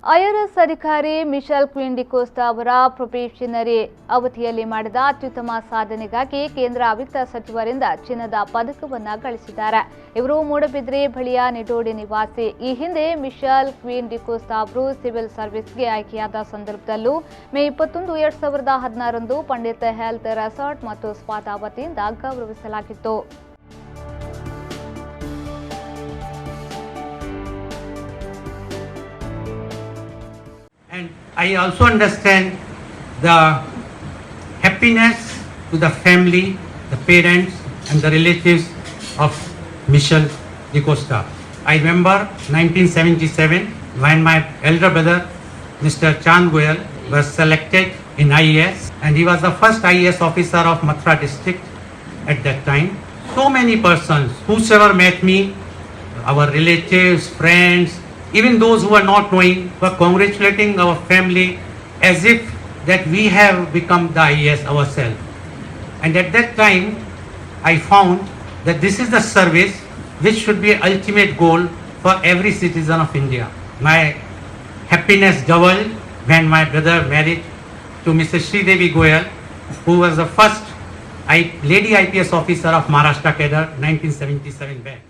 IRS ಅಧಿಕಾರಿ Michel queen D'Costa ಅವರ probationary ಅವಧಿಯಲ್ಲಿ ಮಾಡಿದ ಅತ್ಯುತ್ತಮ ಸಾಧನೆಗಾಗಿ ಕೇಂದ್ರ ವಿತ್ತ ಸಚಿವರಿಂದ ಚಿನ್ನದ ಪದಕವನ್ನು ಗಳಿಸಿದ್ದಾರೆ. ಇವರು ಮೂಡಬಿದ್ರೆ ಬಳಿಯ ನಿಡೋಡಿ ನಿವಾಸಿ. ಈ ಹಿಂದೆ ಮಿಶೆಲ್ ಕ್ವೀನ್ ಡಿಕೋಸ್ಟಾ ಅವರು ಸಿವಿಲ್ ಸರ್ವಿಸ್ಗೆ ಆಯ್ಕೆಯಾದ ಸಂದರ್ಭದಲ್ಲೂ ಮೇ 21, 2016ರಂದು ಪಂಡಿತ್ ಹೆಲ್ತ್ ರೆಸಾರ್ಟ್ ಮತ್ತು ಸ್ಪಾದ ವತಿಯಿಂದ ಗೌರವಿಸಲಾಗಿತ್ತು. And I also understand the happiness to the family, the parents and the relatives of Michel DeCosta. I remember 1977 when my elder brother Mr. Chand Goyal was selected in IAS, and he was the first IAS officer of Mathura district at that time. So many persons, whosoever met me, our relatives, friends, even those who are not knowing, were congratulating our family as if that we have become the IAS ourselves. And at that time, I found that this is the service which should be ultimate goal for every citizen of India. My happiness doubled when my brother married to Mrs. Sridevi Goyal, who was the first lady IPS officer of Maharashtra cadre 1977 batch.